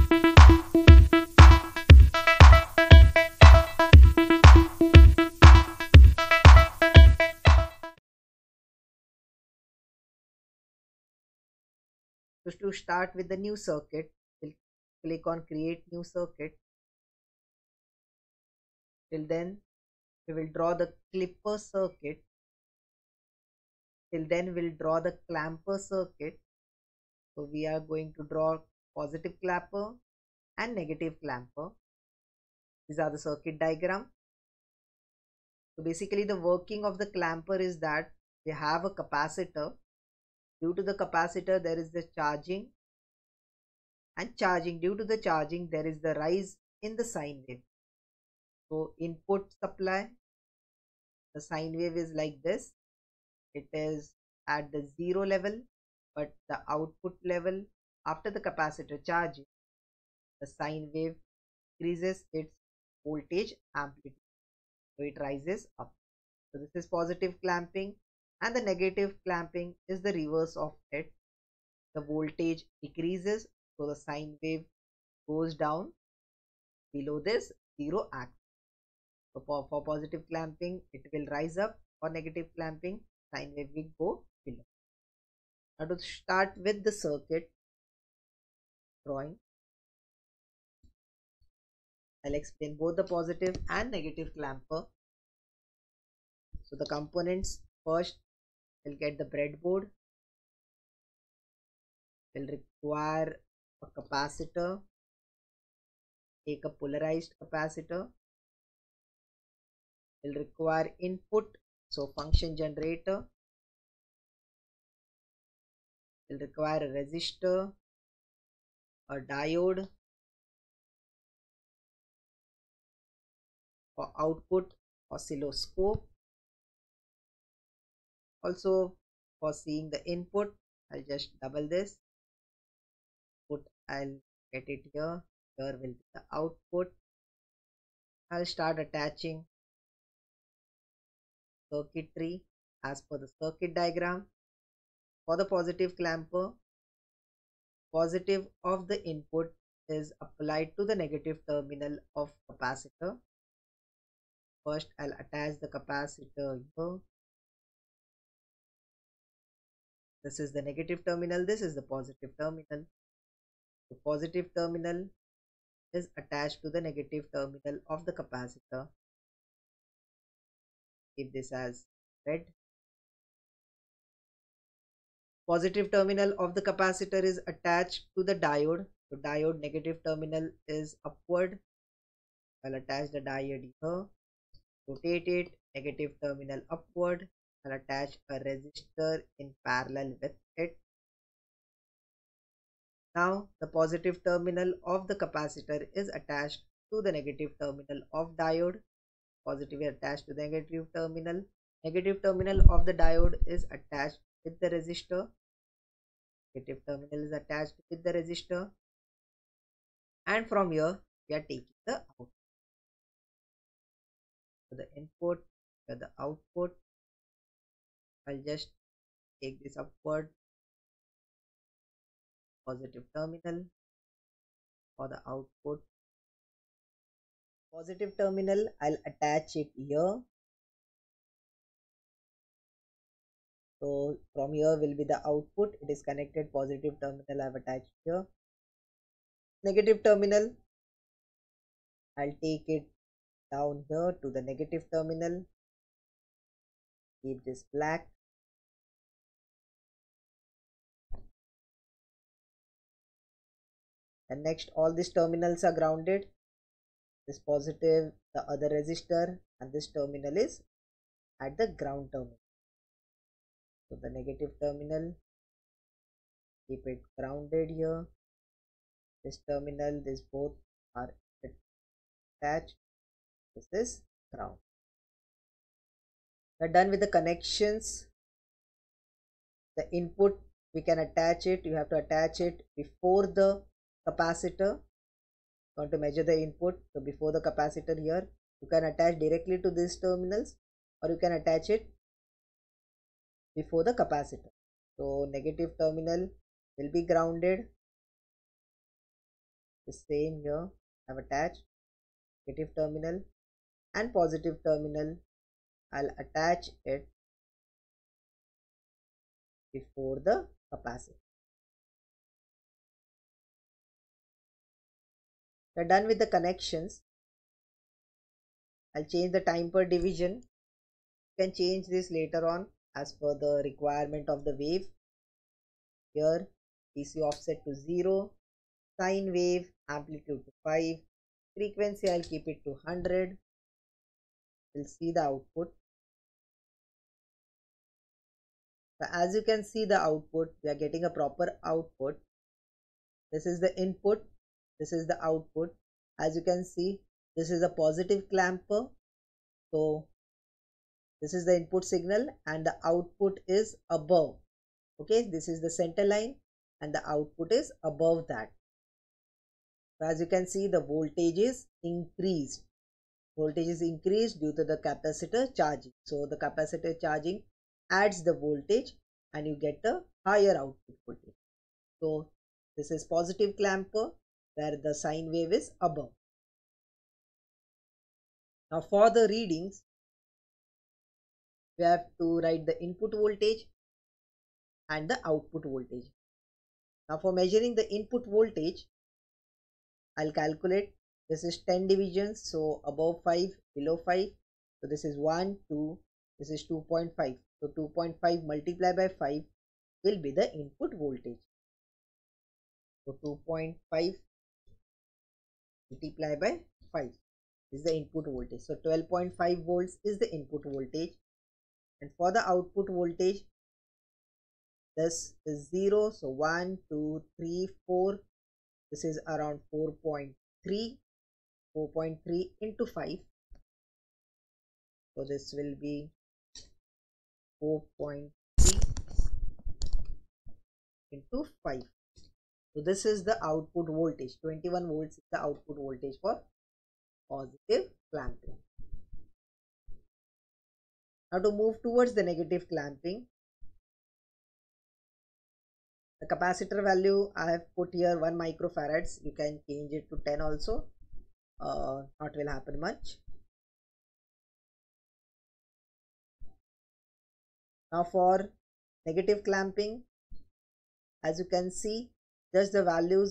So to start with the new circuit, we'll click on create new circuit. Till then, we will draw the clipper circuit. Till then, we'll draw the clamper circuit. So we are going to draw positive clamper and negative clamper. These are the circuit diagram. So basically the working of the clamper is that we have a capacitor. Due to the capacitor there is the charging, and charging, due to the charging there is the rise in the sine wave. So input supply, the sine wave is like this. It is at the zero level, but the output level after the capacitor charging, the sine wave increases its voltage amplitude, so it rises up. So this is positive clamping, and the negative clamping is the reverse of it. The voltage decreases, so the sine wave goes down below this zero axis. So for positive clamping it will rise up, for negative clamping sine wave will go below. Now to start with the circuit drawing, I'll explain both the positive and negative clamper. So the components, first we'll get the breadboard. We'll require a capacitor. Take a polarized capacitor. We'll require input, so function generator. We'll require a resistor, a diode. For output, oscilloscope. Also for seeing the input, I'll just double this. I'll get it here. Here will be the output. I'll start attaching circuitry as per the circuit diagram. For the positive clamper, positive of the input is applied to the negative terminal of capacitor. First I'll attach the capacitor here. This is the negative terminal, this is the positive terminal. The positive terminal is attached to the negative terminal of the capacitor. Keep this as red. Positive terminal of the capacitor is attached to the diode. So diode negative terminal is upward. I'll attach the diode here. Rotate it, negative terminal upward. I'll attach a resistor in parallel with it. Now the positive terminal of the capacitor is attached to the negative terminal of diode. Positive is attached to the negative terminal. Negative terminal of the diode is attached with the resistor. Negative terminal is attached with the resistor, and from here we are taking the output. So the input to the output, I'll just take this upward. Positive terminal for the output. Positive terminal, I'll attach it here. So from here will be the output. It is connected. Positive terminal I've attached here. Negative terminal, I'll take it down here to the negative terminal. Keep this black. And next, all these terminals are grounded. This positive, the other resistor, and this terminal is at the ground terminal. So the negative terminal, keep it grounded here. This terminal, this both are attached. This is ground. We're done with the connections. The input, we can attach it. You have to attach it before the capacitor. You want to measure the input, so before the capacitor here, you can attach directly to these terminals, or you can attach it before the capacitor. So negative terminal will be grounded. The same here, I've attached negative terminal and positive terminal. I'll attach it before the capacitor. We're done with the connections. I'll change the time per division. You can change this later on as per the requirement of the wave. Here DC offset to 0, sine wave amplitude to 5, frequency I'll keep it to 100. We'll see the output. So as you can see the output, we are getting a proper output. This is the input, this is the output. As you can see, this is a positive clamper. So this is the input signal and the output is above. Okay, this is the center line and the output is above that. So as you can see, the voltage is increased. Voltage is increased due to the capacitor charging. So the capacitor charging adds the voltage and you get a higher output voltage. So this is positive clamper where the sine wave is above. Now for the readings, we have to write the input voltage and the output voltage. Now for measuring the input voltage, I'll calculate. This is 10 divisions, so above 5, below 5. So this is 1, 2, this is 2.5. So 2.5 multiplied by 5 will be the input voltage. So 2.5 multiplied by 5 is the input voltage. So 12.5 volts is the input voltage. And for the output voltage, this is 0. So 1, 2, 3, 4. This is around 4.3. 4.3 into 5. So this will be 4.3 into 5. So this is the output voltage. 21 volts is the output voltage for positive clamping. Now to move towards the negative clamping, the capacitor value I have put here 1 microfarads. You can change it to 10 also. Not will happen much. Now for negative clamping, as you can see, just the value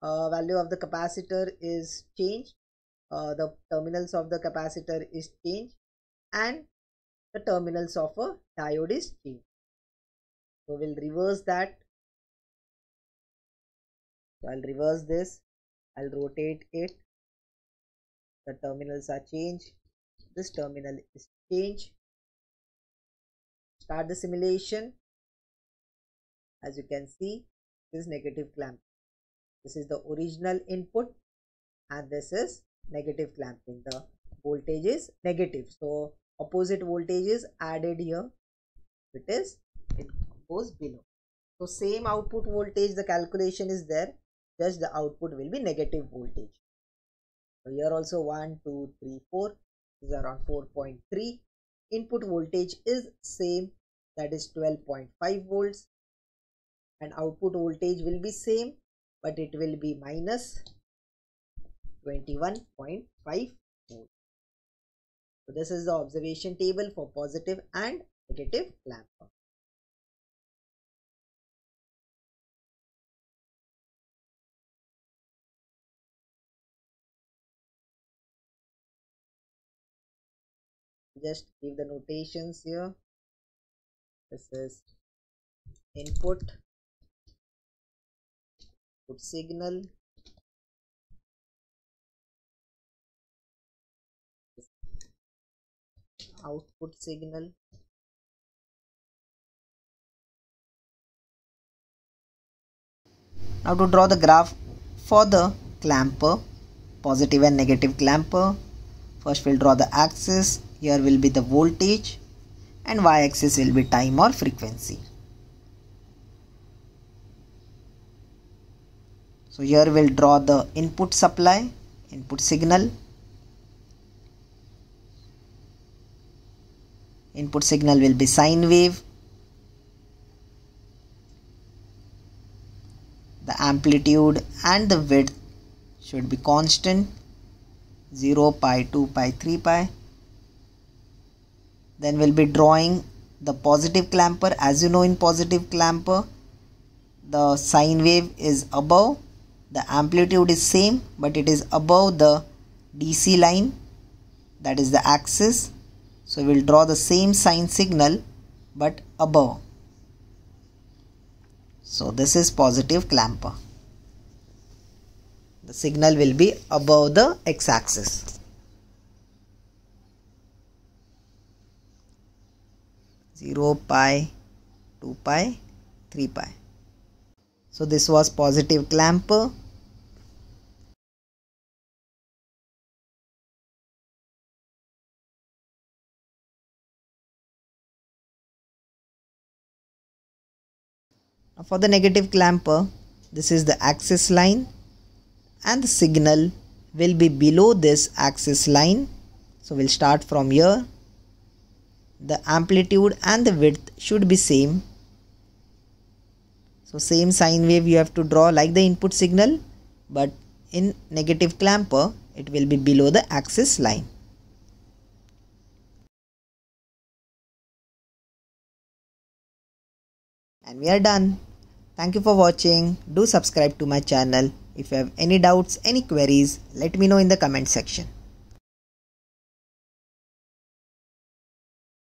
of the capacitor is changed. The terminals of the capacitor is changed and the terminals of a diode is changed. So we'll reverse that. So I'll reverse this. I'll rotate it. The terminals are changed. This terminal is changed. Start the simulation. As you can see, this is negative clamping. This is the original input and this is negative clamping. The voltage is negative. So opposite voltage is added here. It goes below. So same output voltage, the calculation is there. Just the output will be negative voltage. So here also 1, 2, 3, 4 is around 4.3. Input voltage is same, that is 12.5 volts, and output voltage will be same, but it will be minus 21.5 volts. So this is the observation table for positive and negative clamper. Just give the notations here. This is input signal, output signal, now to draw the graph for the clamper, positive and negative clamper. First we'll draw the axis. Here will be the voltage and y-axis will be time or frequency. So here we'll draw the input supply, input signal. Input signal will be sine wave. The amplitude and the width should be constant, 0, pi, 2 pi, 3 pi. Then we'll be drawing the positive clamper. As you know, in positive clamper, the sine wave is above, the amplitude is same, but it is above the DC line, that is the axis. So we'll draw the same sine signal but above. So this is positive clamper. The signal will be above the x-axis. 0, pi, 2 pi, 3 pi. So this was positive clamper. Now for the negative clamper, this is the axis line and the signal will be below this axis line. So we'll start from here. The amplitude and the width should be same. So same sine wave you have to draw like the input signal, but in negative clamper it will be below the axis line. And we are done. Thank you for watching. Do subscribe to my channel. If you have any doubts, any queries, let me know in the comment section.